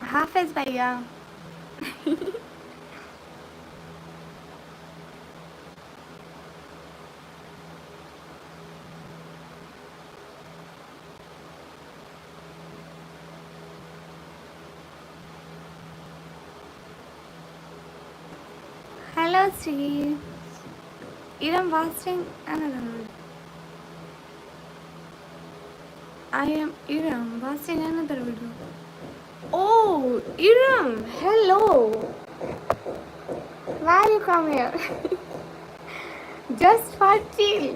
हाफिज भैया। Hello, Sri. Iram watching another one. I am Iram watching another video. Oh, Iram, hello. Why you come here? Just for chill.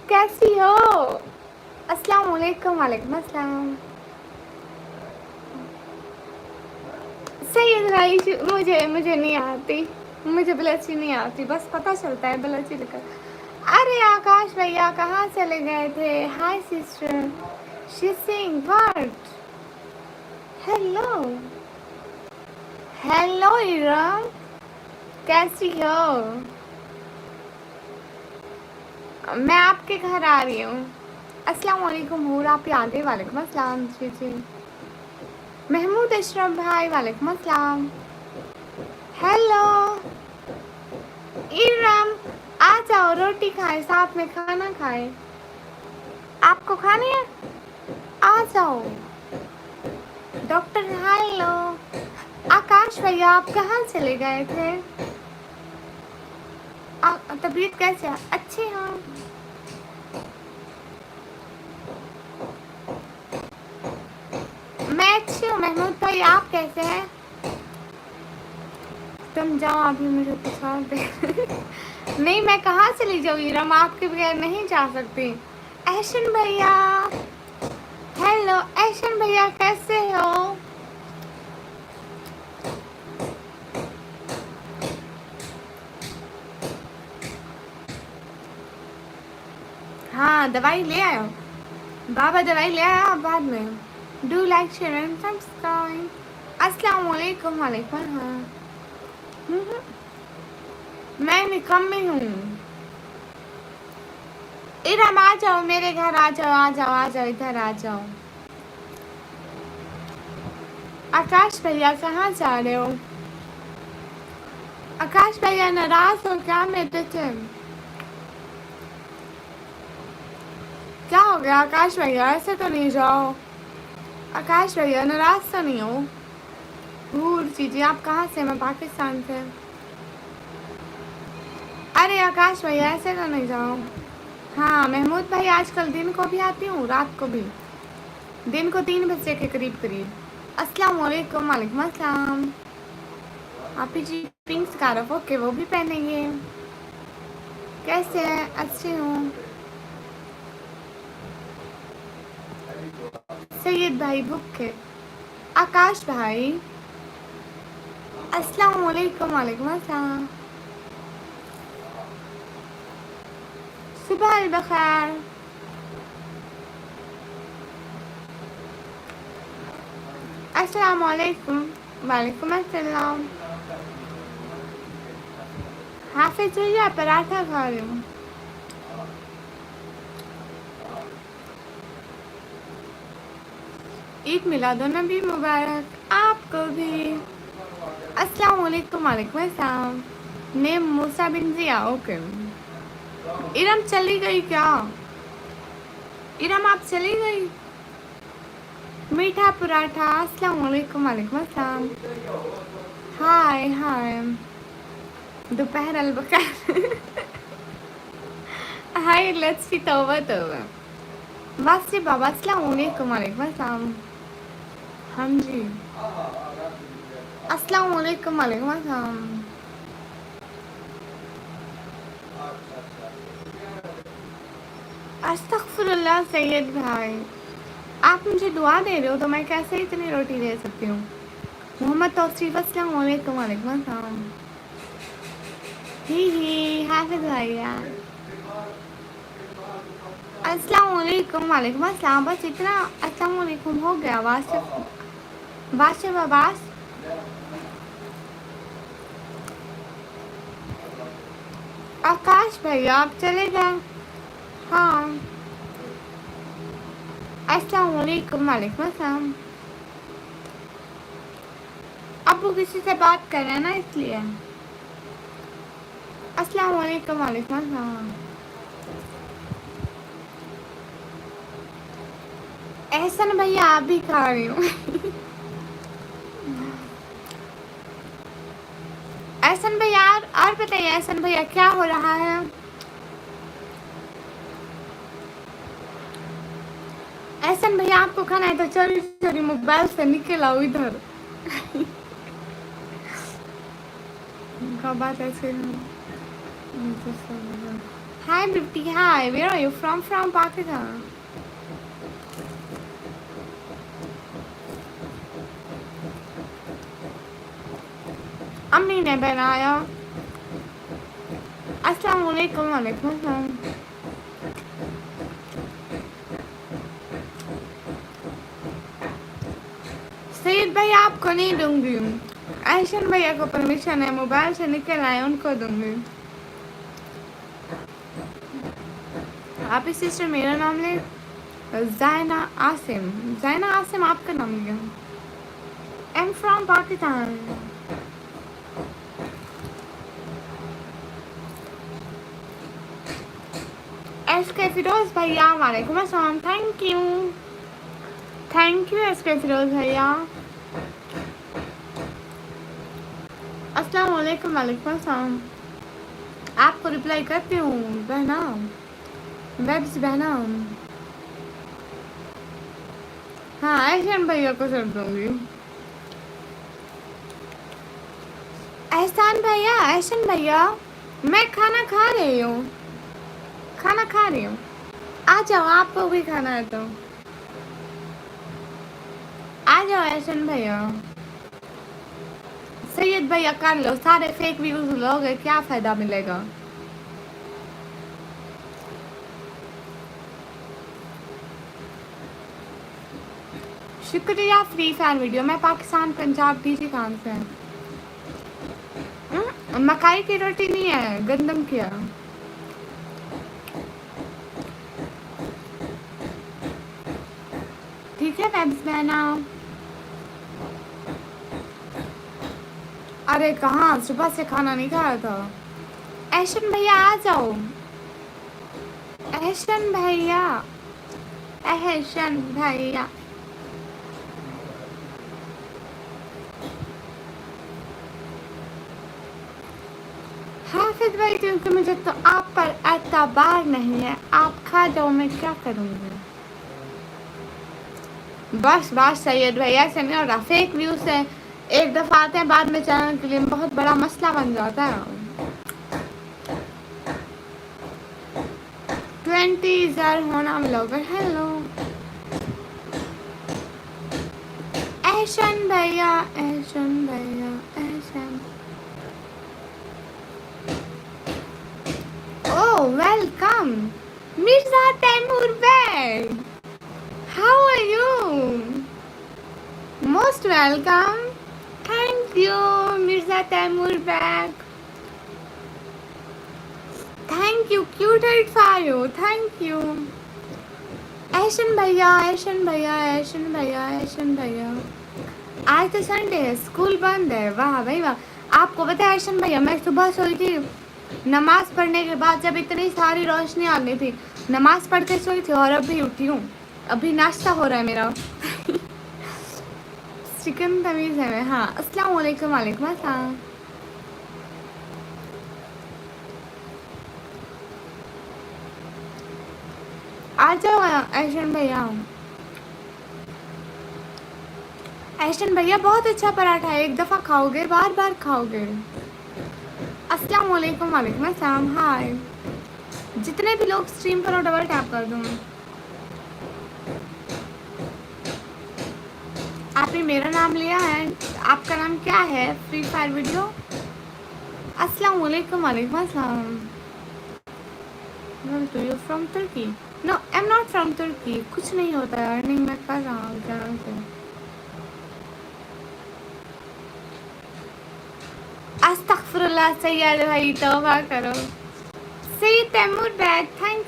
कैसी हो? अस्सलाम वालेकुम। वालेकुम अस्सलाम। सैयद राइश मुझे नहीं आती, मुझे बलोची नहीं आती, बस पता चलता है बलोची लिखकर। अरे आकाश भैया कहाँ चले गए थे? हाय sister, she Singh what? Hello hello Iram, कैसी हो? मैं आपके घर आ रही हूँ। अस्सलाम वालेकुम हूर, आप याद है? वालेकुम अस्सलाम। जी जी। महमूद अशरफ भाई वालेकुम अस्सलाम। हेलो इरम, आ जाओ, रोटी खाए, साथ में खाना खाए। आपको खानी है? आ जाओ। Doctor hello. आकाश भैया आप कहाँ चले गए थे? तबीयत कैसे है? अच्छी हाँ। मैं अच्छी हूँ महमूद भाई, आप कैसे हैं? तुम जाओ, अभी मुझे कुछ और दे। नहीं, मैं कहाँ चली जाऊँ इरम, आपके बगैर नहीं जा सकती। ऐशन भैया हेलो। ऐशन भैया कैसे हो? हाँ, दवाई ले आयो बाबा, दवाई ले आया बाद में। Do like share and subscribe. अस्सलाम वालेकुम। वालेकुम हाँ। मैं निकम्मी हूँ। इरम आ जाओ, मेरे घर आ जाओ, आ जाओ, आ जाओ, इधर आ जाओ। आकाश भैया कहाँ जा रहे हो? आकाश भैया नाराज हो क्या मेरे से? क्या हो गया आकाश भैया? ऐसे तो नहीं जाओ। आकाश भैया नाराज तो नहीं हो? भूल जी आप कहाँ से? मैं पाकिस्तान से। अरे आकाश भैया ऐसे तो नहीं जाओ। हाँ महमूद भाई, आजकल दिन को भी आती हूँ, रात को भी। दिन को 3 बजे के करीब करीब। अस्सलाम वालेकुम। वालेकुम अस्सलाम। आप ही जी पिंक स्कार्फ, ओके, वो भी पहनेंगे। कैसे हैं? अच्छी हूँ। सैयद भाई भूखे। आकाश भाई अस्सलाम वालेकुम। वालेकुम अस्सलाम। सुबह बखैर। अस्सलाम वालेकुम। वालेकुम अस्सलाम। हाफिज भैया पराठा खा रही हूँ। ईद मिलादुन्नबी मुबारक आपको भी। अस्सलाम वालेकुम। वालेकुम अस्सलाम। नेम मूसा बिन जिया, ओके। इरम चली गई क्या? इरम आप चली गई? मीठा पराठा। अस्सलाम वालेकुम। वालेकुम अस्सलाम। हाय हाय। दोपहर अलबखैर। हाय लच्छी, तौबा तौबा। वासी बाबा अस्सलाम वालेकुम। वालेकुम अस्सलाम। हाँ जी। अस्सलाम वालेकुम। वालेकुम अस्सलाम। अस्तगफुरुल्लाह सैयद भाई, आप मुझे दुआ दे रहे हो तो मैं कैसे इतनी रोटी दे सकती हूँ? मोहम्मद तौसीफ अस्सलाम वालेकुम। वालेकुम अस्सलाम। ही हाफिज भैया अस्सलाम वालेकुम। वालेकुम अस्सलाम। बस इतना अस्सलाम वालेकुम हो गया। वाशिफ अब्बास। आकाश भैया आप चले गए? हाँ। अस्सलाम वालेकुम। वालेकुम अस्सलाम। अब्बू किसी से बात कर रहे हैं ना इसलिए। अस्सलाम वालेकुम। वालेकुम अस्सलाम। एहसन भैया आप भी खा रही हूँ। एहसन भैया और बताइए एहसन भैया क्या हो रहा है? एहसन भैया आपको खाना है तो चोरी चोरी मोबाइल से निकल आओ इधर। बात ऐसे hi beauty hi where are you from Pakistan. अम्मी ने बनाया। अस्सलाम वालेकुम। वालेकुम अस्सलाम। सईद भाई आपको नहीं दूंगी, ऐशन भैया को परमिशन है, मोबाइल से निकल आए उनको दूंगी। आप इस सिस्टर मेरा नाम ले, ज़ैना आसिम। ज़ैना आसिम आपका नाम लिया। I am from Pakistan. SK Firoz भैया वालेकुम अस्सलाम। थैंक यू एसके फिरोज भैया। अस्सलाम वालेकुम। वालेकुम अस्सलाम। आपको रिप्लाई करती हूँ बहना, वेब्स बहना। हाँ एहसान भैया को कर दूंगी। एहसान भैया मैं खाना खा रही हूँ, आ जाओ आपको भी खाना है तो आ जाओ। एहसान भैया सैयद भैया कर लो, सारे फेक व्यूज लोगे क्या फायदा मिलेगा। शुक्रिया फ्री फायर वीडियो। मैं पाकिस्तान पंजाब डीजी खान से। मकाई की रोटी नहीं है, गंदम की है। ठीक है वेब्स बहना। अरे कहाँ सुबह से खाना नहीं खाया था। एहसन भैया आ जाओ। एहसन भैया हाफिज भाई क्योंकि मुझे तो आप पर एतबार नहीं है, आप खा जाओ मैं क्या करूँगी। बस सैयद भैया ऐसे नहीं हो रहा, फेक व्यूज से एक दफ़ा आते हैं बाद में चैनल के लिए बहुत बड़ा मसला बन जाता है। 20,000 होना ब्लॉगर। हेलो एहसन भैया Ehsan. Oh welcome Mirza Taimur Baig. How are you? Most welcome. Thank you Mirza Taimur Baig. Thank you cute it for you. Thank you Ehsan भैया। आज तो संडे है, स्कूल बंद है। वाह भाई वाह। आपको पता है एहसन भैया मैं सुबह सोई थी, नमाज पढ़ने के बाद जब इतनी सारी रोशनी आ गई थी, नमाज पढ़ के सोई थी और अभी उठी हूँ। अभी नाश्ता हो रहा है मेरा। चिकन तमीज़ है मैं। हाँ अस्सलाम वालेकुम। वालेकुम अस्सलाम। आ जाओ एहसन भैया बहुत अच्छा पराठा है, एक दफ़ा खाओगे बार बार खाओगे। अस्सलाम वालेकुम। वालेकुम अस्सलाम। हाय जितने भी लोग स्ट्रीम करो डबल टैप कर दूँ। आपने मेरा नाम लिया है, आपका नाम क्या है? Free fire video. अस्सलाम वालेकुम। वालेकुम अस्सलाम। Well, do you from Turkey? No, I'm not from Turkey. कुछ नहीं होता है, अर्निंग मैं कर रहा हूँ चैनल से। अस्तगफुरुल्लाह सैयद भाई तौबा करो। Syed Taimur Baig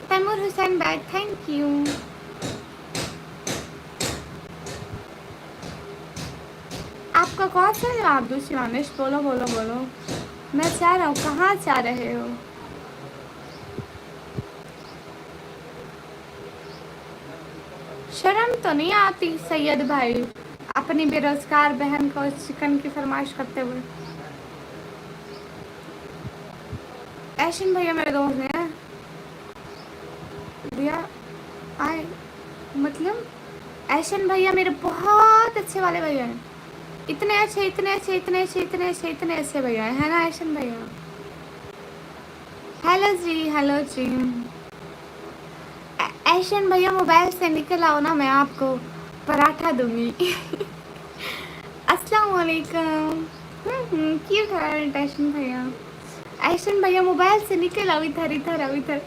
Taimur Hussain Baig thank you. आपका कौन सा जवाब दूँ शिवानिश? बोलो बोलो बोलो, मैं चाह रहा हूँ, कहाँ जा रहे हो? शर्म तो नहीं आती सैयद भाई अपनी बेरोजगार बहन को चिकन की फरमाइश करते हुए? ऐशन भैया मेरे दोस्त हैं भैया, आए मतलब ऐशन भैया मेरे बहुत अच्छे वाले भैया हैं, इतने अच्छे इतने अच्छे इतने अच्छे इतने अच्छे इतने अच्छे भैया है ना ऐशन भैया। हेलो जी, हेलो जी। ऐशन भैया मोबाइल से निकल आओ ना, मैं आपको पराठा दूंगी। अस्सलाम वालेकुम। क्यों खा रहे हैं ऐशन भैया? ऐशन भैया मोबाइल से निकल आओ, इधर इधर आओ इधर।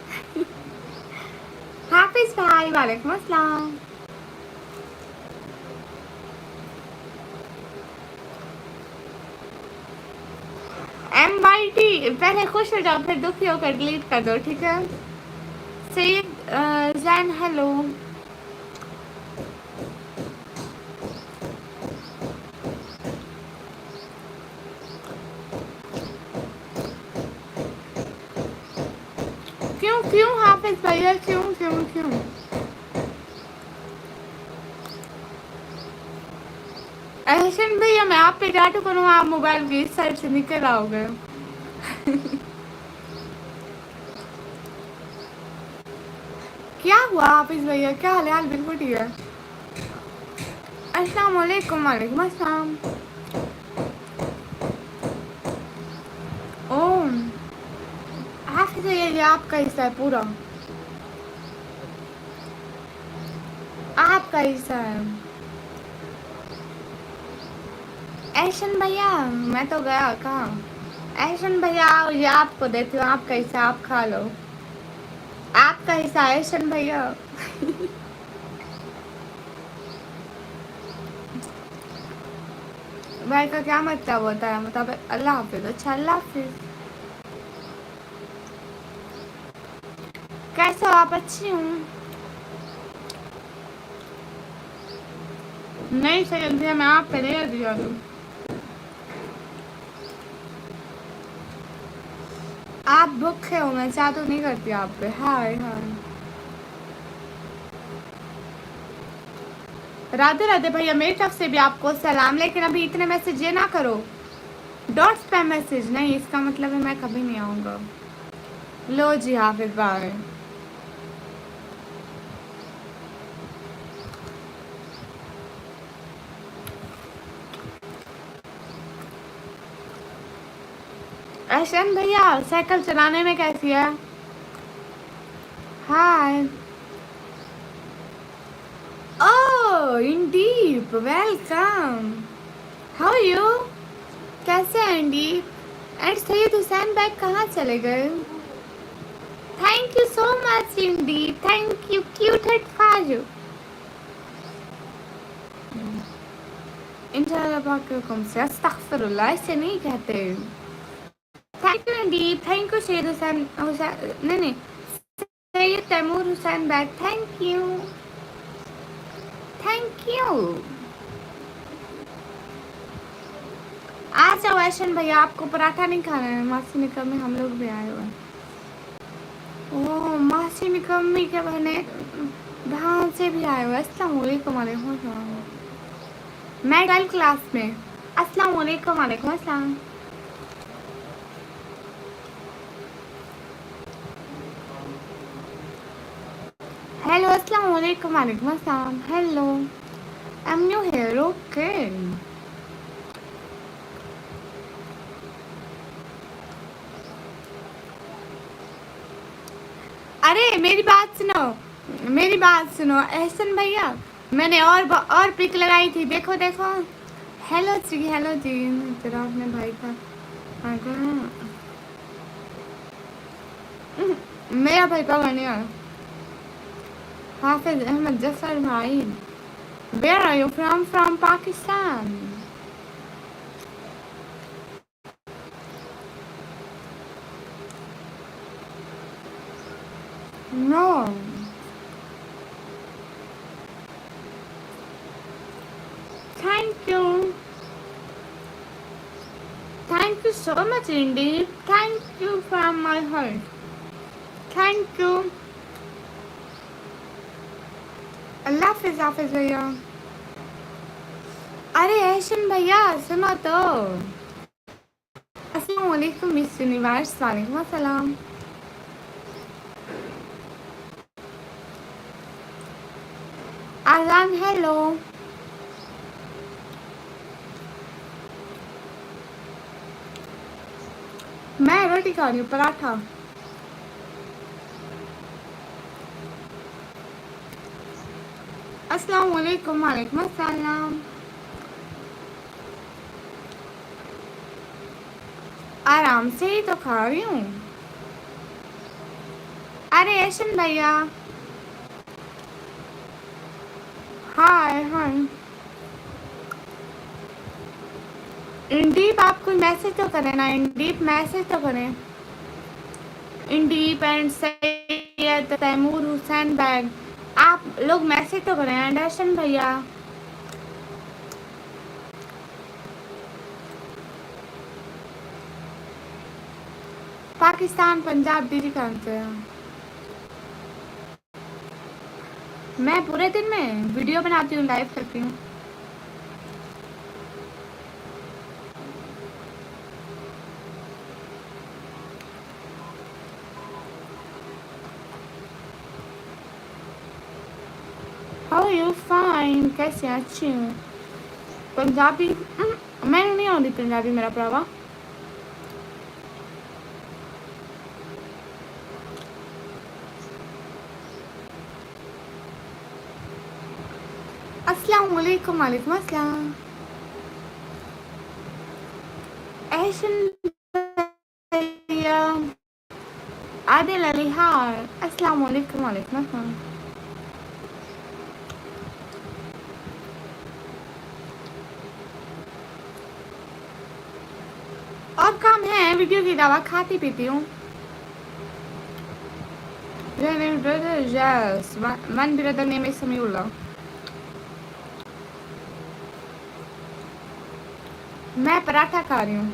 हाफिज भाई वालेकुम अस्सलाम। MYT पहले खुश हो जाओ, फिर दुखी होकर डिलीट कर दो, ठीक है? सैयद जैन हेलो। क्यों क्यों हाफिज भैया, क्यों क्यों क्यों? ऐशन भैया मैं आप पे टाटू करूँ, आप मोबाइल की इस साइड से निकल आओगे। क्या हुआ हाफिज भैया, क्या हाल है? हाल बिल्कुल ठीक है। अस्सलाम वालेकुम। वालेकुम अस्सलाम। ओह हाफिज भैया ये आपका हिस्सा है पूरा, आपका हिस्सा है। ऐशन भैया मैं तो गया कहाँ? ऐशन भैया ये आपको देती हूँ, आपका हिस्सा आप खा लो, आपका हिस्सा ऐशन भैया। भाई का क्या मतलब होता है? मतलब अल्लाह हाफिज। अच्छा अल्लाह हाफिज। कैसे हो आप? अच्छी हूँ। नहीं सही भैया मैं आप पे ले दिया दूँ। आप भूखे हो, मैं चाह तो नहीं करती आप पे। हाय हाय। राधे राधे भैया मेरी तरफ से भी आपको सलाम, लेकिन अभी इतने मैसेज ये ना करो, डॉट स्पैम मैसेज नहीं, इसका मतलब है मैं कभी नहीं आऊँगा। लो जी हाफिज बाय। ऐशन भैया साइकिल चलाने में कैसी है? Hi. Oh Indeep welcome, how you? कैसे हैं इंडीप? एंड सैयद हुसैन बैग कहाँ चले गए? Thank you so much Indeep, thank you cute head Faju. इंशाल्लाह से अस्तगफिरुल्लाह ऐसे नहीं कहते। Thank you Indeep, thank you Syed Hussain नहीं नहीं Syed Taimur Hussain Baig, thank you thank you. आ जाओ ऐशन भैया, आपको पराठा नहीं खाना है? मासी निकम्मी हम लोग भी आए हुए हैं। ओह मासी निकम्मी के बहने धान से भी आए हुए। अस्सलाम वालेकुम। वालेकुम अस्सलाम। मैं 12 क्लास में। अस्सलाम वालेकुम। वालेकुम अस्सलाम। हेलो अस्सलाम वालेकुम। वालेकुम अस्सलाम। Hello I am new here. Okay अरे मेरी बात सुनो, मेरी बात सुनो एहसन भैया, मैंने और पिक लगाई थी, देखो देखो। हेलो जी, हेलो जी। तेरा अपने भाई का मेरा भाई का बनिया हाफिज अहमद जफर भाई। Where are you from? From Pakistan. No thank you. so much, Indy. Thank you from my heart. Thank you. अल्लाह हाफिज भैया. अरे ऐशन भैया सुनो तो. अस्सलाम वालेकुम मिस यूनिवर्स. वालेकुम अस्सलाम. आजान हेलो. मैं रोटी खा रही हूँ, पराठा. अस्सलाम वालेकुम. वालेकुम अस्सलाम. आराम से ही तो खा रही हूँ. अरे ऐशन भैया. हाय हाय. इंडीप आप कोई मैसेज तो करें ना. इंडीप मैसेज तो करें. इंडीप एंड सैयद तैमूर हुसैन बैग. आप लोग मैसेज तो करें. एंडरसन भैया. पाकिस्तान पंजाब दीदी कहाँ से है? मैं पूरे दिन में वीडियो बनाती हूँ, लाइव करती हूँ. How you fine. कैसे अच्छी हूँ. पंजाबी मैंने नहीं आती पंजाबी मेरा भरावा. अस्सलाम वालेकुम. वालेकुम अस्सलाम. ऐशन भैया. आदिल अली हार. अस्सलाम वालेकुम. वालेकुम अस्सलाम. और काम है वीडियो की दवा खाती पीती हूँ. Yes, one brother name is Samiullah. मैं पराठा खा रही हूँ.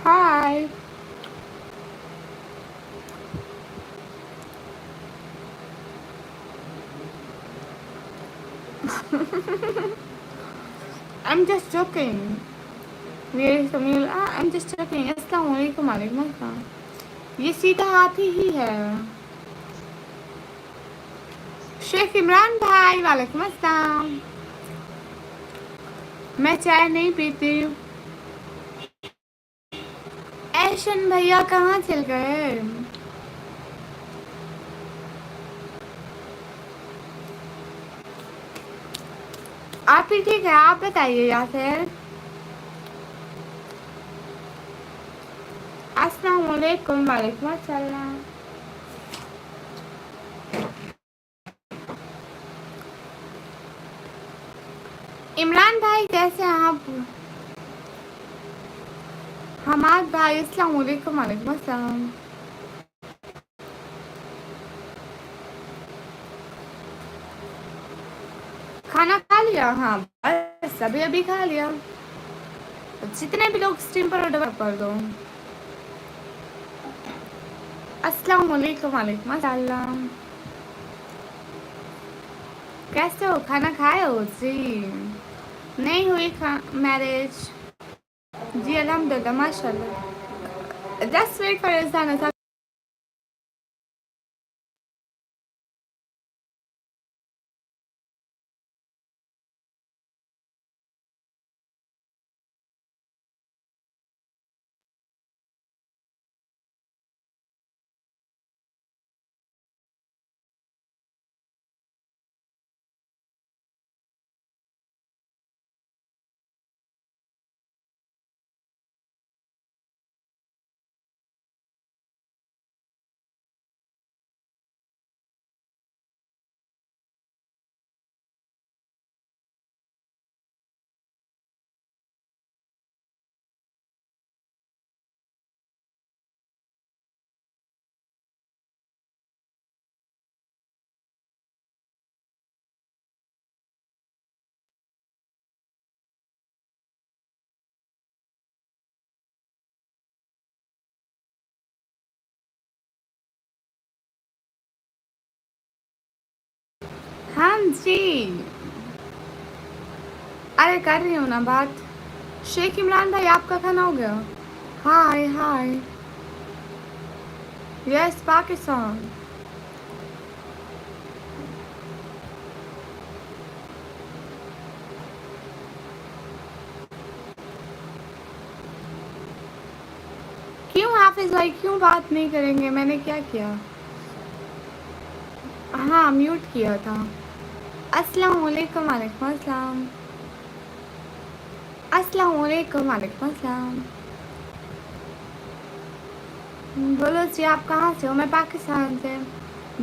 हाय. I'm just joking. मेरे समीउल्लाह. I'm just joking. अस्सलाम वालेकुम. वालेकुम अस्सलाम. ये सीधा हाथी ही है. शेख इमरान भाई. वालेकुम अस्सलाम. मैं चाय नहीं पीती. ऐशन भैया कहाँ चल गए. आप भी ठीक है. आप बताइए यासर. अस्सलाम वालेकुम. वालेकुम अस्सलाम. इमरान भाई कैसे हैं आप. हमाद भाई. अस्सलाम वालेकुम. वालेकुम अस्सलाम. खाना खा लिया. हाँ बस अभी अभी खा लिया. जितने भी लोग स्ट्रीम पर ऑर्डर कर दो. अस्सलाम वालेकुम. वालेकुम अस्सलाम. कैसे हो. खाना खाए हो जी. नहीं हुई मैरिज जी. अल्हम्दुलिल्लाह माशाल्लाह. जस्ट वेट फॉर इस हाँ जी, अरे कर रही हूँ ना बात। शेख इमरान भाई आपका खाना हो गया? हाय हाय, यस पाकिस्तान। क्यों हाफिज भाई, क्यों बात नहीं करेंगे? मैंने क्या किया? हाँ म्यूट किया था। अस्सलाम वालेकुम। वालेकुम अस्सलाम। अस्सलाम वालेकुम। वालेकुम अस्सलाम। बोलो जी, आप कहाँ से हो? मैं पाकिस्तान से।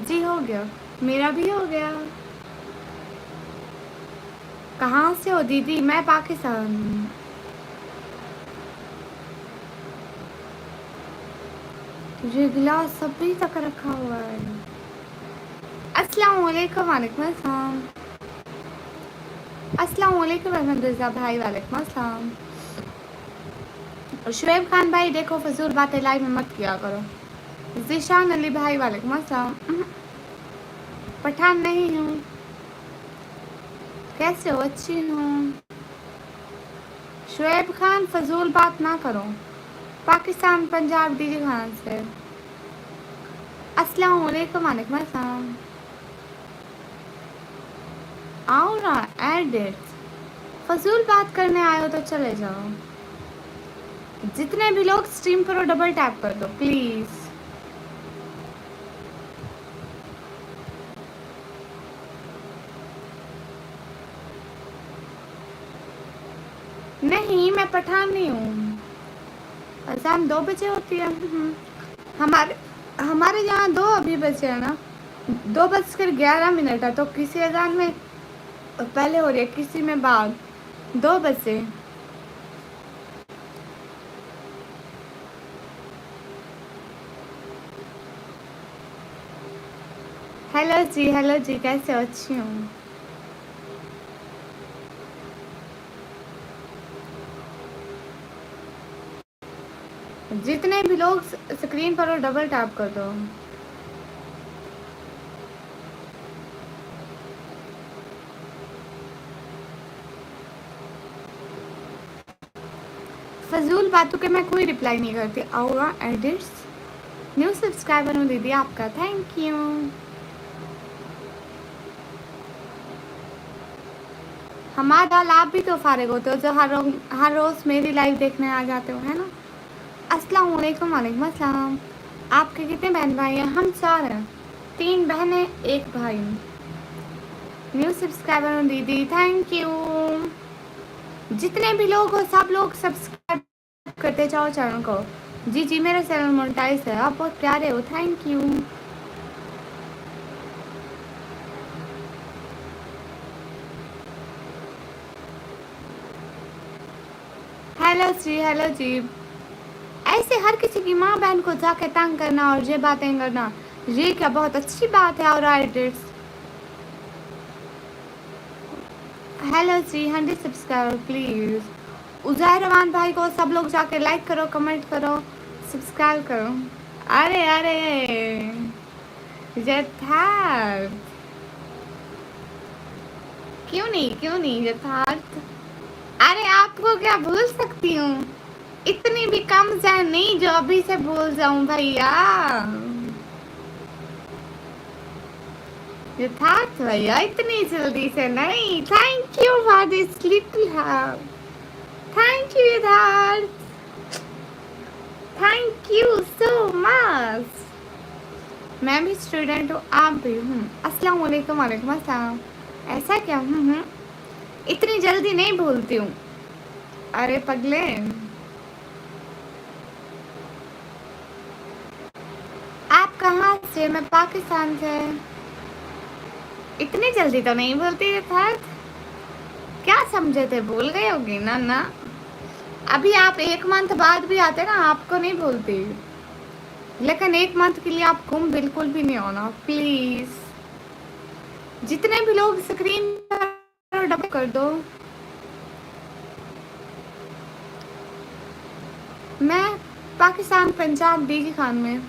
जी हो गया, मेरा भी हो गया। कहाँ से हो दीदी? मैं पाकिस्तान। ये गिलास अभी तक रखा हुआ है। अस्सलाम वालेकुम। वालेकुम अस्सलाम। अस्सलाम वालेकुम अहमद रज़ा भाई। वालेकुम अस्सलाम। शुएब खान भाई देखो, फजूल बातें लाइव में मत किया करो। ज़ीशान अली भाई वालेकुम अस्सलाम। पठान नहीं हूँ। कैसे हो? अच्छी हूँ। शुएब खान फजूल बात ना करो। पाकिस्तान पंजाब डीजी खान से। अस्सलाम वालेकुम। वालेकुम अस्सलाम। आओ ना एडिट। फजूल बात करने आए हो तो चले जाओ। जितने भी लोग स्ट्रीम पर हो डबल टैप कर दो प्लीज। नहीं मैं पठान नहीं हूँ। अजान 2 बजे होती है। हमारे हमारे यहाँ 2 अभी बजे है ना। 2:11 है, तो किसी अजान में पहले हो रही है, किसी में बाद। 2 बजे। हेलो जी कैसे हो? अच्छी हूँ। जितने भी लोग स्क्रीन पर हो डबल टैप कर दो। फजूल बातों के मैं कोई रिप्लाई नहीं करती। आओगा एडिट्स। न्यू सब्सक्राइबर हूँ दीदी आपका, थैंक यू। हमारा आप भी तो फारिग होते हो जो हर रोज़ मेरी लाइव देखने आ जाते हो, है ना? अस्सलाम वालेकुम। वालेकुम अस्सलाम। आपके कितने बहन भाई हैं? हम 4 हैं, 3 बहनें 1 भाई। न्यू सब्सक्राइबर हूँ दीदी, थैंक यू। जितने भी लोग हो सब लोग सब्सक्राइब करते जाओ चैनल को। जी जी मेरा चैनल मोनेटाइज है, आप बहुत प्यारे हो, थैंक यू। हेलो जी। ऐसे हर किसी की माँ बहन को जाके तंग करना और ये बातें करना, ये क्या बहुत अच्छी बात है? और एडिट्स हेलो जी, 100 सब्सक्राइबर प्लीज। उजैर रहमान भाई को सब लोग जाके लाइक करो, कमेंट करो, सब्सक्राइब करो। अरे यथार्थ क्यों नहीं यथार्थ। अरे आपको क्या भूल सकती हूँ? इतनी भी कम जान नहीं जो अभी से भूल जाऊं भैया। यथार्थ भैया इतनी जल्दी से नहीं। Thank you for this little help. Thank you यथार्थ, थैंक यू सो मच। मैं भी स्टूडेंट हूँ, आप भी। अस्सलाम वालेकुम। वालेकुम अस्सलाम। ऐसा क्या? इतनी जल्दी नहीं भूलती हूँ। अरे पगले, आप कहाँ से? मैं पाकिस्तान से। इतनी जल्दी तो नहीं भूलती यथार्थ। क्या समझे थे? भूल गए होगी ना? ना अभी आप 1 मंथ बाद भी आते ना, आपको नहीं भूलती। लेकिन 1 मंथ के लिए आप गुम बिल्कुल भी नहीं होना प्लीज। जितने भी लोग स्क्रीन पर डब कर दो। मैं पाकिस्तान पंजाब डीजी खान में।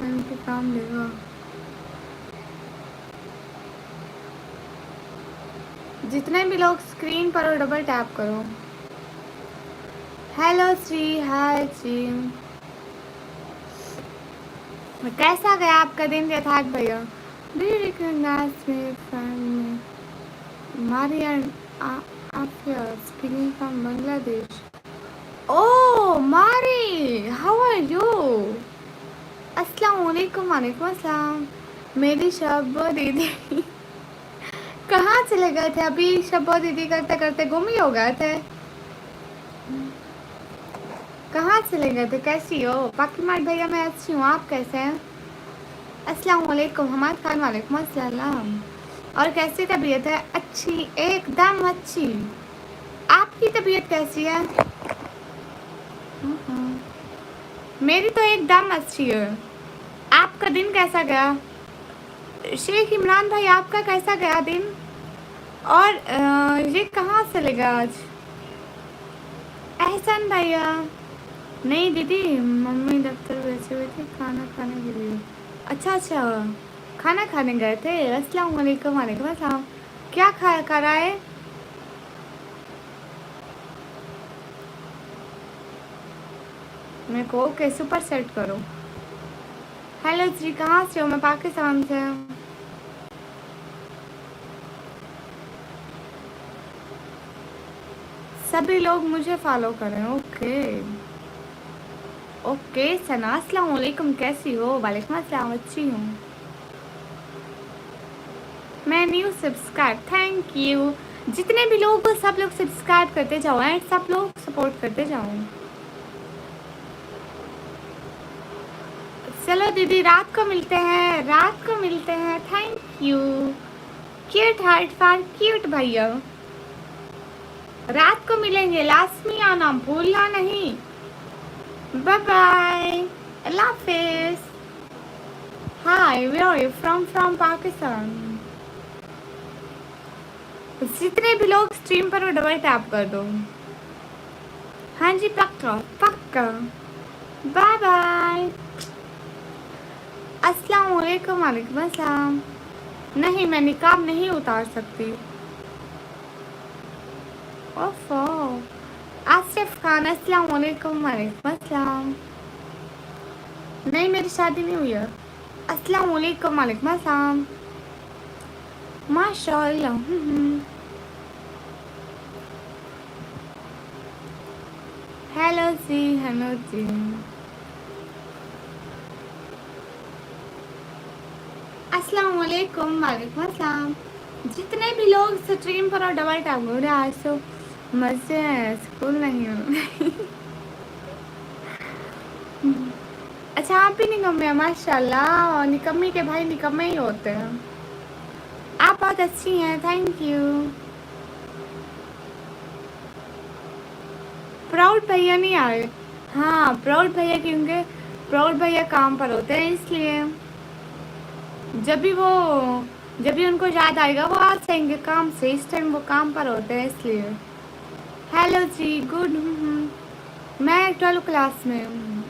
टाइम पे काम देगा। जितने भी लोग स्क्रीन पर हो डबल टैप करो। हेलो श्री, हाय श्री, कैसा गया आपका दिन यथार्थ भैया? Do you recognise me from Marian Afria speaking from Bangladesh? Oh Mari, how are you? अस्सलाम वालेकुम। वालेकुम अस्सलाम। मेरी शब्बो दीदी कहाँ चले गए थे? अभी शब्बो दीदी करते करते गुम ही हो गए थे। कहाँ चले गए थे? कैसी हो? बाकी मार भैया मैं अच्छी हूँ, आप कैसे हैं? अस्सलाम वालेकुम हमाद खान। वालेकुम अस्सलाम। और कैसी तबीयत है? अच्छी, एकदम अच्छी। आपकी तबीयत कैसी है? मेरी तो एकदम अच्छी है। आपका दिन कैसा गया? शेख इमरान भाई आपका कैसा गया दिन? और ये कहाँ चले गया आज? एहसान भैया? नहीं दीदी, मम्मी दफ्तर बैठे हुए थे खाना खाने के लिए। अच्छा अच्छा, खाना खाने गए थे। अस्सलाम वालेकुम। वालेकुम अस्सलाम। क्या खा रहा है? मेरे को ओके सुपर सेट करो। हेलो जी, कहाँ से हो? मैं पाकिस्तान से हूँ। सभी लोग मुझे फॉलो करें। ओके ओके सना, अस्सलाम वालेकुम, कैसी हो? वालेकुम अस्सलाम, अच्छी हूँ। मैं न्यू सब्सक्राइब, थैंक यू। जितने भी लोग सब लोग सब्सक्राइब करते जाओ एंड सब लोग सपोर्ट करते जाओ। चलो दीदी रात को मिलते हैं, रात को मिलते हैं। Thank you. Cute heart for cute भैया। रात को मिलेंगे, लाजमी आना, भूलना नहीं। बाय बाय, अल्लाह हाफिज। Hi, where are you from? From Pakistan. जितने भी लोग स्ट्रीम पर हो डबल टैप कर दो। हाँ जी पक्का पक्का। Bye bye. अस्सलाम वालेकुम। वालेकुम अस्सलाम। नहीं, मैं निकाब नहीं उतार सकती। ओफो। आसिफ खान, अस्सलाम वालेकुम। वालेकुम अस्सलाम। नहीं, मेरी शादी नहीं हुई है। अस्सलाम वालेकुम। वालेकुम अस्सलाम। माशाअल्लाह। हेलो जी, हेलो जी। अस्सलाम वालेकुम। वालेकुम अस्सलाम। जितने भी लोग स्ट्रीम पर और डबल टैप हो रहे आज तो मजे हैं, स्कूल नहीं हो। अच्छा, आप भी निकम्मे हैं? माशाल्लाह, और निकम्मी के भाई निकम्मे ही होते हैं। आप बहुत अच्छी हैं, थैंक यू। प्राउड भैया नहीं आए। हाँ प्राउड भैया, क्योंकि प्राउड भैया काम पर होते हैं, इसलिए जब भी उनको याद आएगा वो आ जाएंगे काम से। इस टाइम वो काम पर होते हैं, इसलिए। हेलो जी, गुड। मैं 12 क्लास में हूँ।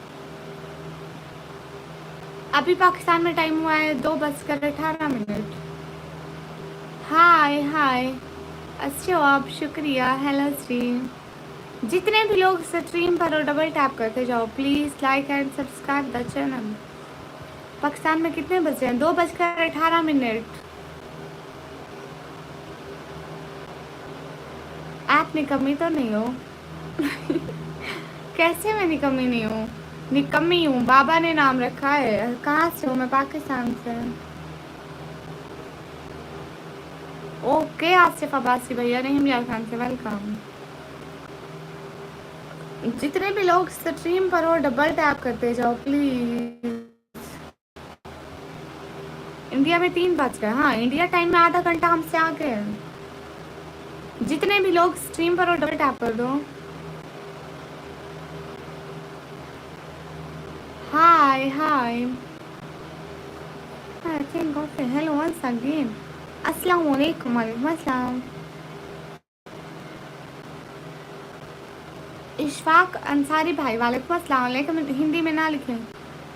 अभी पाकिस्तान में टाइम हुआ है 2:18। हाय हाय, अच्छे हो आप? शुक्रिया। हेलो जी। जितने भी लोग स्ट्रीम पर हो डबल टैप करते जाओ please, like and subscribe the channel. Pakistan में कितने बजे हैं? 2:18। आप निकम्मी तो नहीं हो? कैसे मैं निकम्मी नहीं हूँ? निकम्मी हूँ, बाबा ने नाम रखा है। कहाँ से हो? मैं पाकिस्तान से। ओके आसिफ अब्बासी भैया, नहीं इमरान खान से, वेलकम। जितने भी लोग स्ट्रीम पर हो डबल टैप करते जाओ प्लीज। इंडिया में 3 बज गए। हाँ, इंडिया टाइम में आधा घंटा हमसे आगे है। जितने भी लोग स्ट्रीम पर हो डबल टैप कर दो। Hi hi, thank God. Hello once again. अस्सलाम वालेकुम। वालेकुम अस्सलाम। इशफाक अंसारी भाई, वालेकुम अस्सलाम। वालेकुम, हिंदी में ना लिखें।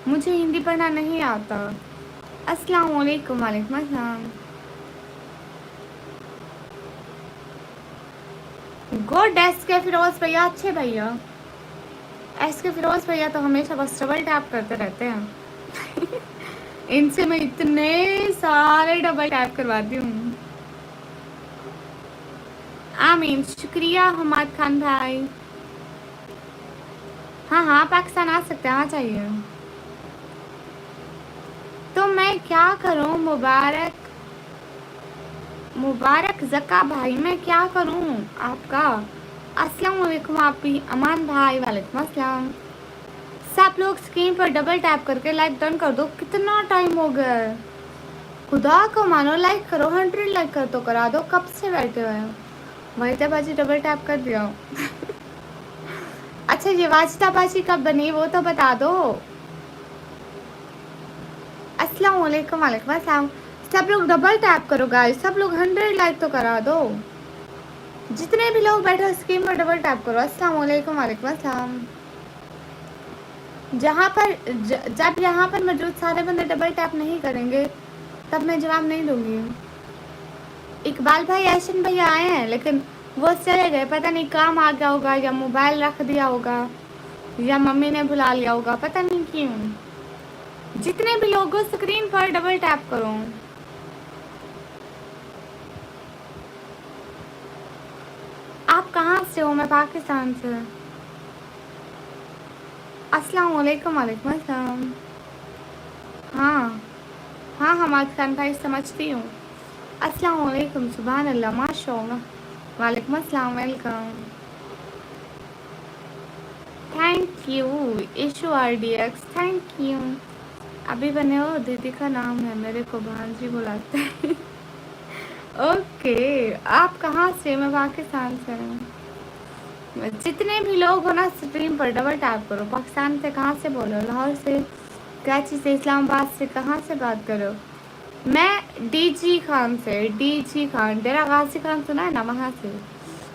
मुझे हिंदी पढ़ना नहीं आता। अस्सलाम वालेकुम। वालेकुम अस्सलाम। गुड एस के फिरोज भैया, अच्छे भैया। एस के फिरोज भैया तो हमेशा बस डबल टैप करते रहते हैं। इनसे मैं इतने सारे डबल टैप करवाती हूँ। आमीन, शुक्रिया हमाद खान भाई। हाँ हाँ, पाकिस्तान आ सकते हैं, आ चाहिए। तो मैं क्या करूँ? मुबारक मुबारक जका भाई, मैं क्या करूँ आपका? अस्सलाम वालेकुम आप भी, अमान भाई। वालेकुम अस्सलाम। सब लोग स्क्रीन पर डबल टैप करके लाइक डन कर दो। कितना टाइम हो गया है, खुदा को मानो, लाइक करो। 100 लाइक कर तो करा दो, कब से बैठे हुए हैं। वाजिदा बाजी डबल टैप कर दिया। अच्छा, ये वाजिदा बाजी कब बनी वो तो बता दो। अस्सलाम वालेकुम। वालेकुम अस्सलाम। सब लोग डबल टैप करो गाइस, सब लोग 100 लाइक तो करा दो। जितने भी लोग बैठे हो स्क्रीन पर डबल टैप करो। अस्सलाम वालेकुम। वालेकुम अस्सलाम। जब यहाँ पर मौजूद सारे बंदे डबल टैप नहीं करेंगे तब मैं जवाब नहीं दूंगी। इकबाल भाई, ऐशन भैया आए हैं लेकिन वो चले गए, पता नहीं काम आ गया होगा या मोबाइल रख दिया होगा या मम्मी ने बुला लिया होगा, पता नहीं क्यों। जितने भी लोग हो स्क्रीन पर डबल टैप करो। आप कहाँ से हो? मैं पाकिस्तान से। अस्सलाम वालेकुम। वालेकुम अस्सलाम। हाँ हाँ, हमाद खान भाई समझती हूँ। अस्सलाम वालेकुम। सुभान अल्लाह, माशाअल्लाह। वालेकुम अस्सलाम, welcome. Thank you issue RDX, thank you. अभी बने हो? दीदी का नाम है, मेरे को भांजी बुलाते हैं। ओके, आप कहाँ से? मैं पाकिस्तान से हूँ। जितने भी लोग हो ना स्ट्रीम पर डबल टैप करो। पाकिस्तान से कहाँ से बोलो? लाहौर से, कराची से, इस्लामाबाद से, कहाँ से बात करो? मैं DG खान से, DG खान, डेरा गाजी खान सुना है ना, वहाँ से।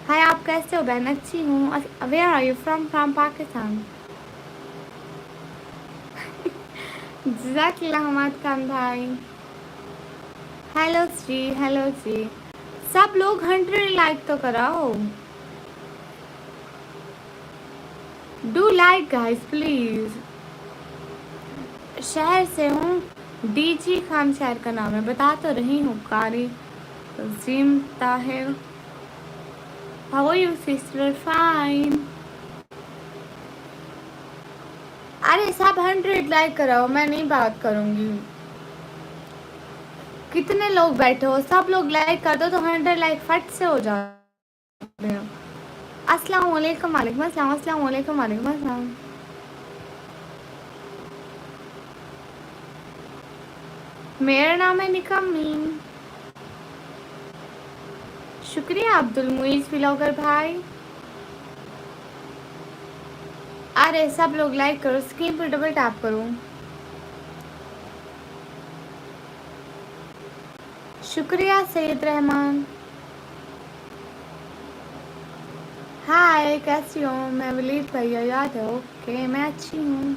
हाय, आप कैसे हो बहन? अच्छी हूँ। Where are you from? From Pakistan. जज़ाकल्लाह हमाद खान भाई। Hello ji, hello ji. सब लोग 100 लाइक तो कराओ। Do like guys please. शहर से हूँ, DG खान शहर का नाम है, बता तो रही हूँ। कारी जिम Tahir, how are you sister? Fine. अरे सब 100 लाइक कराओ, मैं नहीं बात करूँगी। कितने लोग बैठे हो? सब लोग लाइक कर दो तो 100 लाइक फट से हो जाते हैं। अस्सलाम वालेकुम। वालेकुम अस्सलाम। अस्सलाम वालेकुम। वालेकुम अस्सलाम। मेरा नाम है निकम्मीन। शुक्रिया अब्दुल मुईज व्लॉगर भाई। अरे सब लोग लाइक करो, स्क्रीन पर डबल टैप करो। शुक्रिया सैयद रहमान। हाय, कैसी हो? मैं वलीद भैया, याद है? ओके, मैं अच्छी हूँ।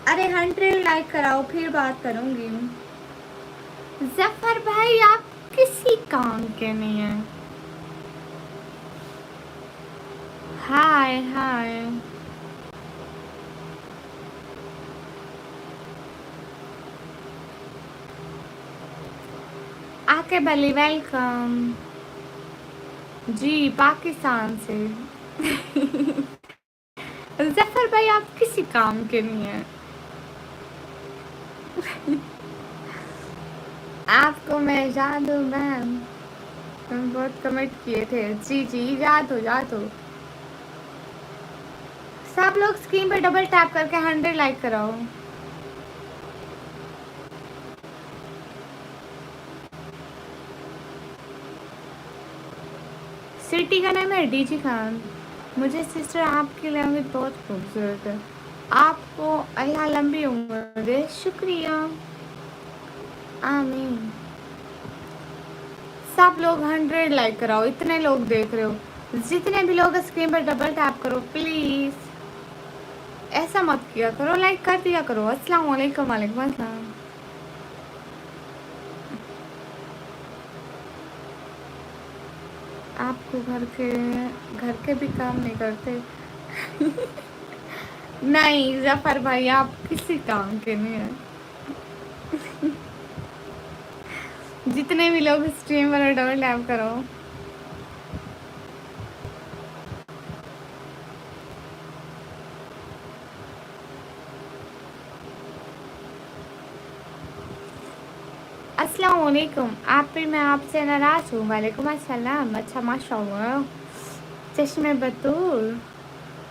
अरे 100 लाइक कराओ फिर बात करूँगी। जफर भाई, आप किसी काम के नहीं हैं। हाय हाय। आके बली, वेलकम जी, पाकिस्तान से। जफर भाई, आप किसी काम के नहीं हैं। आपको मैं याद हूँ मैम, तुम बहुत कमेंट किए थे। जी जी, याद हो। सब लोग स्क्रीन पर डबल टैप करके 100 लाइक कराओ। सिटी का नाम है DG खान। मुझे सिस्टर आपकी लैंग्वेज बहुत खूबसूरत है। आपको अल्लाह लंबी उम्र दे। शुक्रिया, आमीन। सब लोग 100 लाइक कराओ, इतने लोग देख रहे हो। जितने भी लोग स्क्रीन पर डबल टैप करो प्लीज, ऐसा मत किया करो, लाइक कर दिया करो। अस्सलाम वालेकुम। वालेकुम अस्सलाम। आपको घर के भी काम नहीं करते? नहीं जफर भाई, आप किसी काम के नहीं है। जितने भी लोग स्ट्रीम पर डबल टैप करो। अस्सलाम वालेकुम। आप भी, मैं आपसे नाराज़ हूँ। वालेकुम अस्सलाम। अच्छा माशाल्लाह। चश्मे बतूल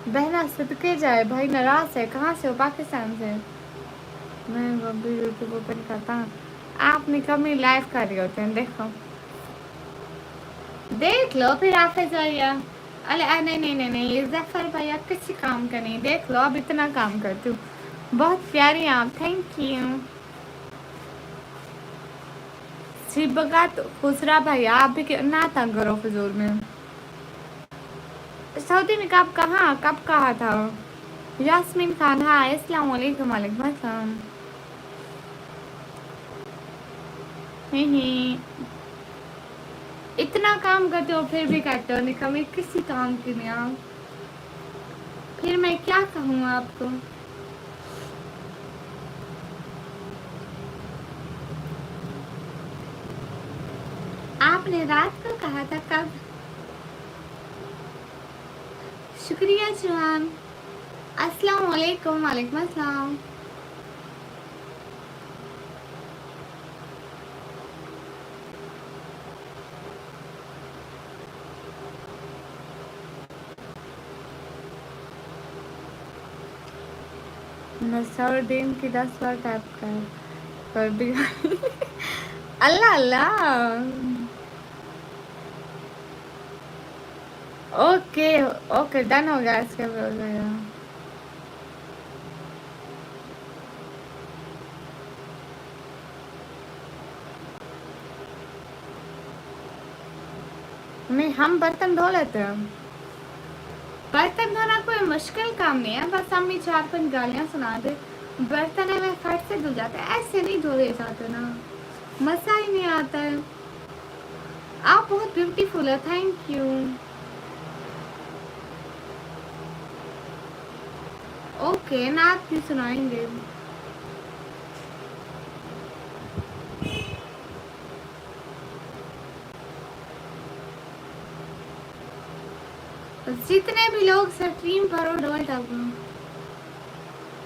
बहना सदके जाए भाई, नाराज़ है। कहाँ से हो? पाकिस्तान से। मैं अभी यूट्यूब ओपन करता हूँ। आप निकम्मी लाइव कर रहे होते हैं, देखो देख लो फिर आप जाइए। अरे नहीं नहीं नहीं नहीं, ये जफर भैया किसी काम का नहीं। देख लो, अब इतना काम करती हूँ। बहुत प्यारी आप, थैंक यू। शिवगत खुसरा भैया, आप भी ना तंग करो फिजूल में। सऊदी में कब कहा था? यास्मीन खान, हाँ अस्सलाम वालेकुम। वालेकुम अस्सलाम। ही इतना काम करते हो फिर भी कहते हो निकम्मी, किसी काम की नहीं आप। फिर मैं क्या कहूँ आपको? आपने रात को कहा था कब? शुक्रिया जुआन। अस्सलाम वालेकुम। वालेकुम अस्सलाम। नसरुद्दीन की 10 बार टैप कर दिया। अल्लाह अल्लाह। ओके ओके, डन हो गया। इसके हो गया। नहीं, हम बर्तन धो लेते हैं। बर्तन धोना कोई मुश्किल काम नहीं है, बस अम्मी 4-5 गालियाँ सुना दे, बर्तन है मैं फट से धुल जाते हैं। ऐसे नहीं धोए जाते ना, मजा ही नहीं आता है। आप बहुत ब्यूटीफुल है, थैंक यू। ओके, नात भी सुनाएंगे। जितने भी लोग स्ट्रीम पर हो डबल टैप करो।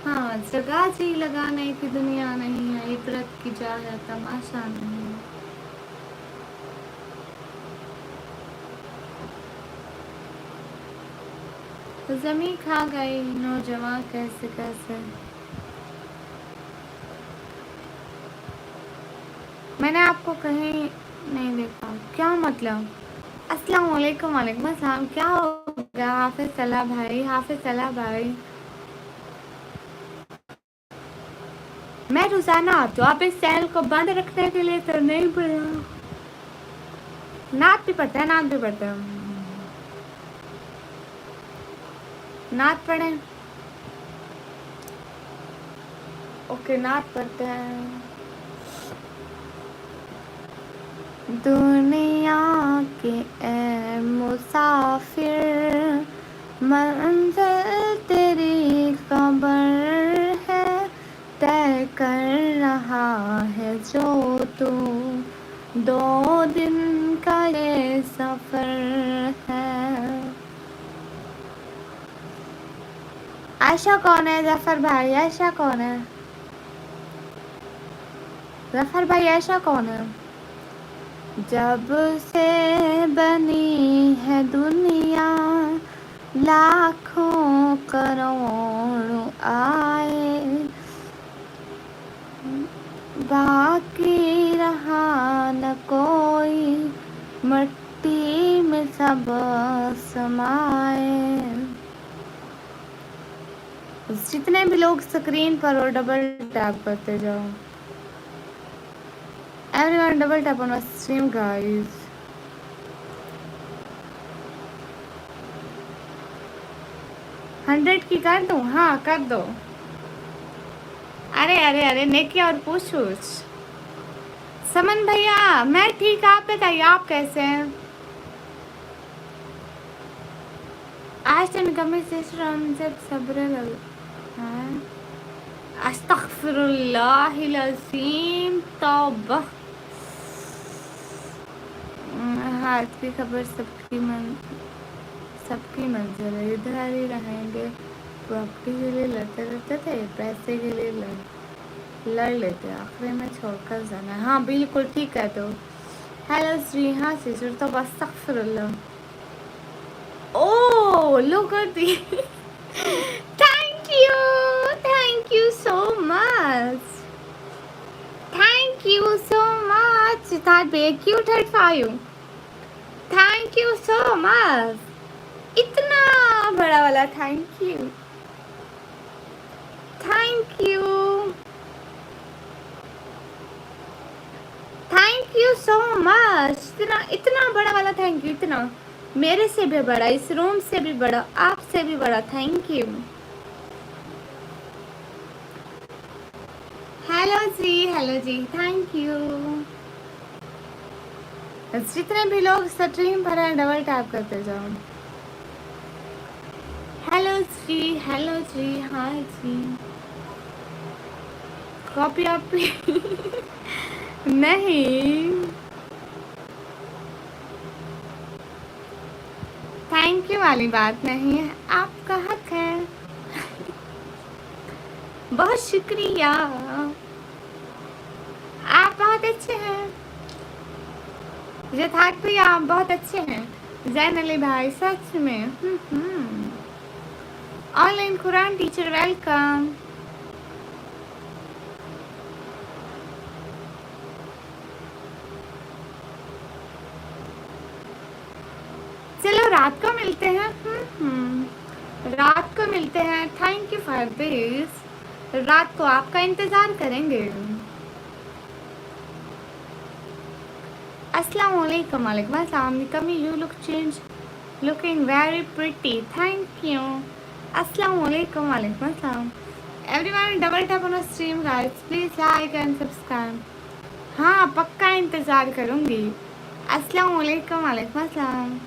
हाँ, जगह जी लगाने की दुनिया नहीं है, इबरत की जा है तमाशा नहीं है। तो जमी खा गई नौजवान कैसे कैसे। मैंने आपको कहीं नहीं देखा, क्या मतलब? अस्सलाम वालेकुम। वालेकुम अस्सलाम। क्या हो गया? हाफिज सलाह भाई, हाफिज सलाह भाई। मैं रोजाना आती हूँ, आप इस चैनल को बंद रखने के लिए तो नहीं पड़ा। नात भी पढ़ते हैं, नात भी पढ़ते हैं। नात पढ़े। ओके, नात पढ़ते हैं। दुनिया के ए मुसाफिर, मंजिल तेरी खबर है, तय कर रहा है जो तू, 2 दिन का ये सफर है। आयशा कौन है? जफर भाई, आयशा कौन है? जफर भाई, आयशा कौन है? जब से बनी है दुनिया, लाखों करोड़ों आए, बाकी रहा न कोई, मिट्टी में सब समाए। जितने भी लोग स्क्रीन पर और डबल टैप करते जाओ। Everyone double tap on my stream, guys. 100 की कर दूँ? हाँ कर दो। अरे अरे अरे नेकी और पूछ। समन भैया मैं ठीक, आप बताइए आप कैसे हैं? आज तो निकम्मी से जब सब्र लग हाँ अस्तगफिरुल्लाहिल अज़ीम तौबा। हाथ की खबर सबकी मंजिल है, इधर ही रहेंगे। प्रॉपर्टी के लिए लड़ते रहते थे, पैसे के लिए लड़ लेते, आखिरी में छोड़कर जाना। हाँ बिल्कुल ठीक है। तो हेलो श्री, हाँ सिस्टर तो अस्तगफिरुल्लाह। Oh, look at the thank you so much, thank you so much, that be a cute head for you, thank you so much, इतना बड़ा वाला thank you, thank you, thank you so much, इतना इतना बड़ा वाला thank you, इतना मेरे से भी बड़ा, इस रूम से भी बड़ा, आपसे भी बड़ा थैंक यू। हेलो जी थैंक यू। जितने भी लोग स्ट्रीम पर हैं डबल टैप करते जाओ। हेलो जी हाँ जी। कॉपी ऑपी नहीं, थैंक यू वाली बात नहीं है, आपका हक है। बहुत शुक्रिया, आप बहुत अच्छे हैं। यथार्थ भैया आप बहुत अच्छे हैं। जैन अली भाई सच में। Online Quran teacher welcome. चलो रात को मिलते हैं। रात को मिलते हैं। Thank you for this. रात को आपका इंतजार करेंगे। अस्सलाम वालेकुम। वालेकुम अस्सलाम। कमी you look change, looking very pretty, thank you. अस्सलाम वालेकुम। वालेकुम अस्सलाम। Everyone double tap on stream guys, please like and subscribe. हाँ पक्का इंतजार करूंगी। अस्सलाम वालेकुम। वालेकुम अस्सलाम।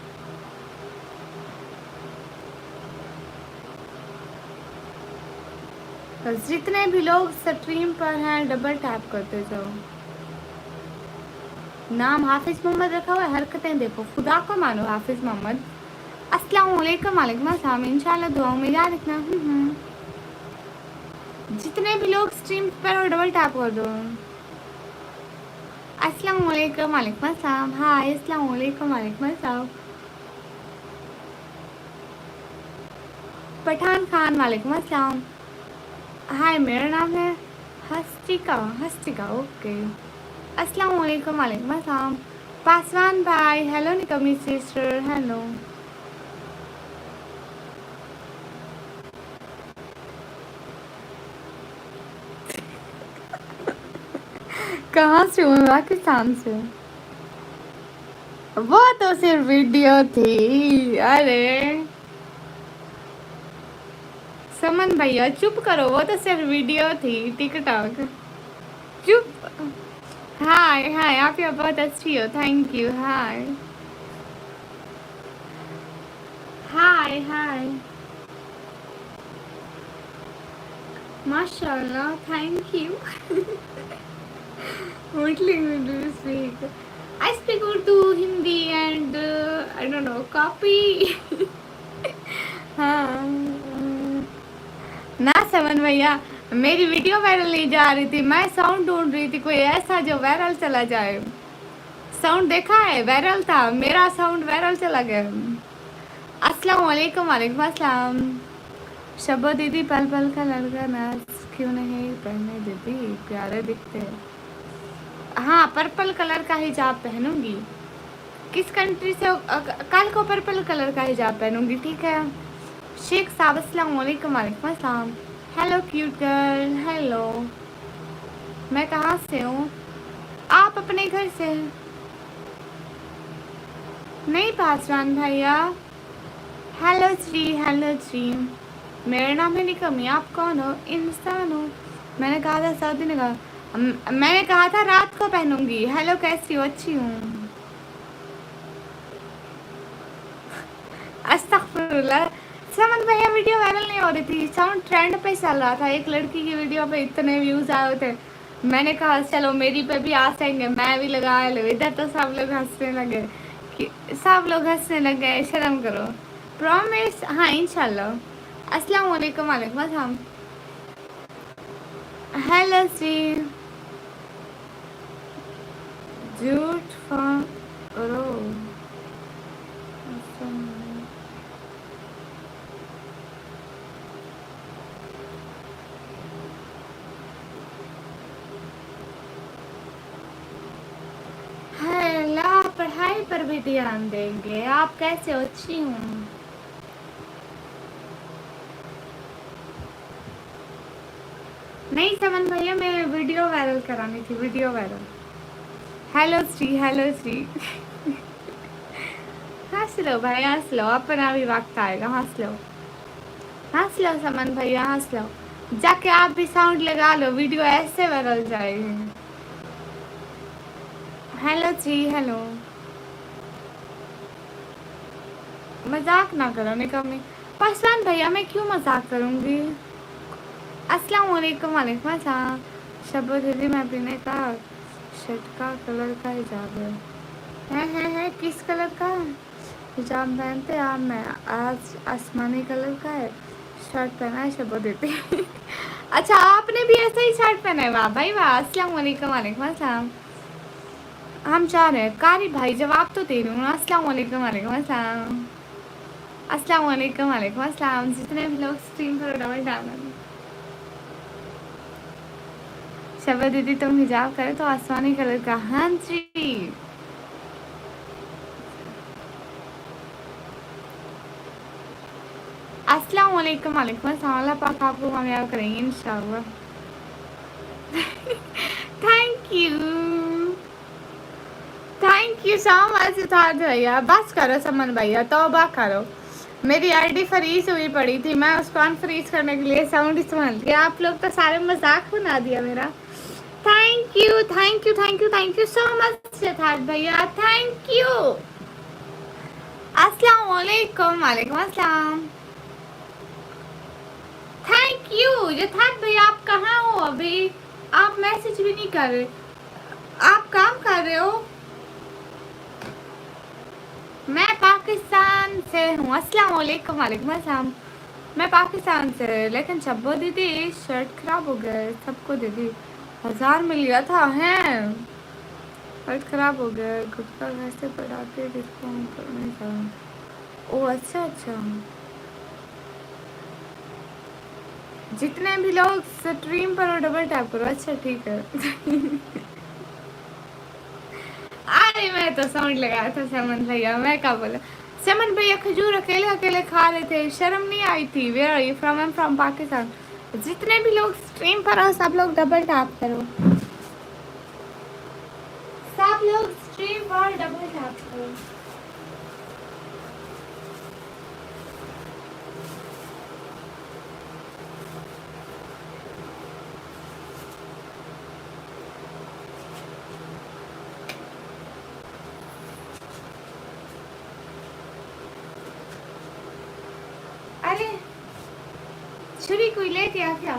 जितने भी लोग स्ट्रीम पर हैं डबल टैप करते जाओ। नाम हाफिज मोहम्मद रखा हुआ है, हरकतें देखो, खुदा को मानो हाफिज मोहम्मद। अस्सलाम वालेकुम। वालेकुम अस्सलाम। इंशाल्लाह दुआओं में याद रखना। जितने भी लोग स्ट्रीम पर हो डबल टैप कर दो। अस्सलाम वालेकुम। वालेकुम अस्सलाम। हाय अस्सलाम वालेकुम। वालेकुम अस्सलाम। पठान खान वालेकुम अस्सलाम। हाय मेरा नाम है हस्तिका ओके। अस्सलाम वालेकुम। वालेकुम अस्सलाम। पासवान भाई हेलो। निकमी sister hello. कहाँ से हूँ? पाकिस्तान से। वो तो सिर्फ वीडियो थी। अरे समन भैया चुप करो, वो तो सिर्फ वीडियो थी टिकटॉक। चुप। हाय हाय आप यहाँ बहुत अच्छी हो, थैंक यू। हाय हाय हाय माशाल्लाह thank you. What language do you speak? I speak Urdu, Hindi and I don't know, copy. हाँ ना समन भैया, मेरी वीडियो वायरल नहीं जा रही थी, मैं साउंड ढूंढ रही थी कोई ऐसा जो वायरल चला जाए। साउंड देखा है वायरल था, मेरा साउंड वायरल चला गया। अस्सलाम वालेकुम। वालेकुम अस्सलाम। शबो दीदी पल पल का लड़का नाच क्यों नहीं पहने दीदी, प्यारे दिखते। हाँ पर्पल कलर का हिजाब पहनूंगी। किस कंट्री से कल को पर्पल कलर का हिजाब पहनूंगी, ठीक है। शेख साहब अस्सलाम वालेकुम। वालेकुम अस्सलाम। Hello cute girl hello. मैं कहाँ से हूँ? आप अपने घर से नहीं पासवान भैया। हेलो श्री मेरा नाम है निकमी, आप कौन हो? इंसान हो। मैंने कहा था सऊदी ने कहा, मैंने कहा था रात को पहनूंगी। हेलो कैसी हो? अच्छी हूँ। अस्तगफिरुल्लाह। समन भैया वीडियो वायरल नहीं हो रही थी, साउंड ट्रेंड पे चल रहा था। एक लड़की की वीडियो पे इतने व्यूज आए थे, मैंने कहा चलो मेरी पे भी आ जाएंगे, मैं भी लगा लो। इधर तो सब लोग हंसने लगे कि सब लोग हंसने लग गए। शर्म करो। प्रॉमिस, हाँ इंशाल्लाह। अस्सलाम वालेकुम। वालेकुम अस्सलाम। हेलो जी। झूठ रो। हेलो, पढ़ाई पर भी ध्यान देंगे। आप कैसे हो? अच्छी हूँ। नहीं समन भैया, मैं वीडियो वायरल करानी थी, video viral. Hello Shri, hello Shri. हंस लो भाई, हंस लो, अपना भी वक्त आएगा। हंस लो, हंस लो समन भैया, हंस लो। जाके आप भी साउंड लगा लो, वीडियो ऐसे वायरल जाएगी। Hello ji, hello. मजाक ना करो निकम्मी। पासवान भैया, मैं क्यों मजाक करूँगी? अस्सलाम वालेकुम। वालेकुम अस्सलाम। शब्बो दीदी, मैं पीने का शर्ट का कलर का हिजाब है किस कलर का हिजाब पहनते आप? मैं आज आसमानी कलर का है शर्ट पहना है शब्बो दीदी। अच्छा, आपने भी ऐसा ही शर्ट पहना है? वाह भाई वाह। अस्सलाम वालेकुम। वालेकुम अस्सलाम। हम चाह रहे हैं कारी भाई, जवाब तो दे रही हूँ। अस्सलाम वालेकुम। वालेकुम अस्सलाम। अस्सलाम वालेकुम। वालेकुम अस्सलाम। जितने भी लोग स्ट्रीम पर डबल डालना। शबा दीदी, तुम हिजाब करे तो आसमानी कलर का। हाँ जी। अस्सलाम वालेकुम। वालेकुम अस्सलाम। अल्लाह पाक आपको कामयाब करेंगे इंशाल्लाह। Thank you so much Siddharth भैया। बस करो समन भैया, तौबा करो। मेरी आईडी फ्रीज हुई पड़ी थी, मैं उसको अनफ्रीज करने के लिए साउंड इस्तेमाल किया। आप लोग तो सारे मजाक बना दिया मेरा। Thank you, thank you, thank you, thank you so much Siddharth भैया, थैंक यू। अस्सलाम वालेकुम। वालेकुम अस्सलाम। थैंक यू यथार्थ भैया। आप कहाँ हो अभी? आप मैसेज भी नहीं कर रहे, आप काम कर रहे हो? मैं पाकिस्तान से हूँ। अस्सलाम वालेकुम। वालेकुम अस्सलाम। मैं पाकिस्तान से, लेकिन शब्बो दीदी शर्ट खराब हो गया सबको दीदी। 1000 मिल गया था हैं, शर्ट खराब हो गया। गुटका कैसे पढ़ाते डिस्काउंट करने का? ओ अच्छा अच्छा। जितने भी लोग स्ट्रीम पर हो डबल टैप करो। अच्छा ठीक है। अरे मैं तो साउंड लगाया था समन भैया, मैं क्या बोला। समन भैया खजूर अकेले अकेले खा रहे थे, शर्म नहीं आई थी। Where are you from? I am from Pakistan. जितने भी लोग स्ट्रीम पर हो सब लोग डबल टैप करो। सब लोग स्ट्रीम पर डबल टैप करो। अरे छुरी कोई ले गया क्या?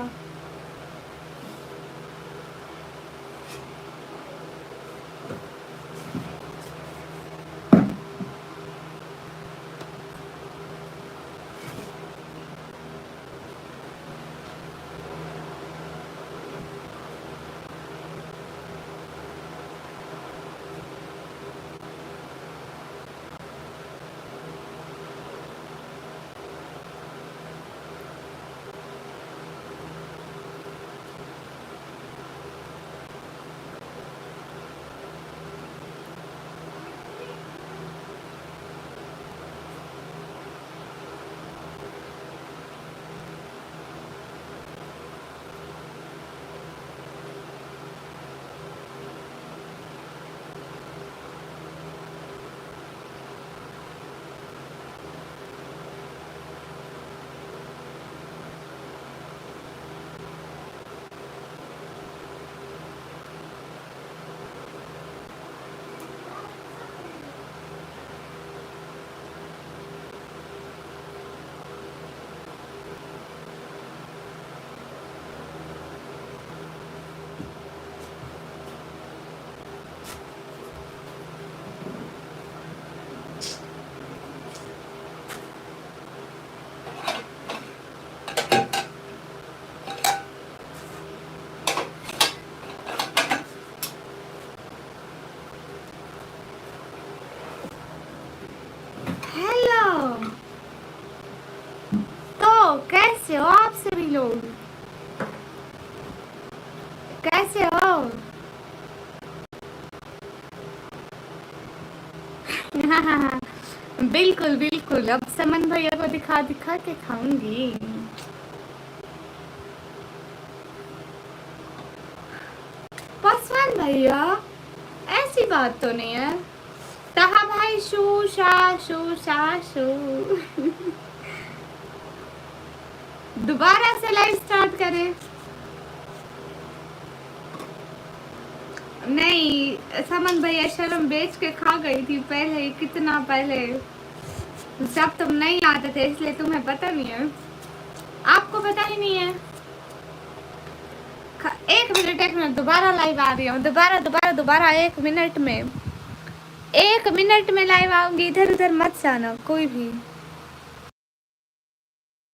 कैसे हो आप सभी लोग? कैसे हो? बिल्कुल बिल्कुल, अब समन भैया को दिखा दिखा के खाऊंगी। पासवान भैया, ऐसी बात तो नहीं है। तहा भाई शू शा शू शा शू। दोबारा से लाइव स्टार्ट करें? नहीं, समन भैया शर्म बेच के खा गई थी पहले, कितना पहले। जब तुम नहीं आते थे इसलिए तुम्हें पता नहीं है, आपको पता ही नहीं है। एक मिनट दोबारा लाइव आ रही हूँ, दोबारा 1 मिनट में, 1 मिनट में लाइव आऊंगी। इधर उधर मत जाना कोई भी।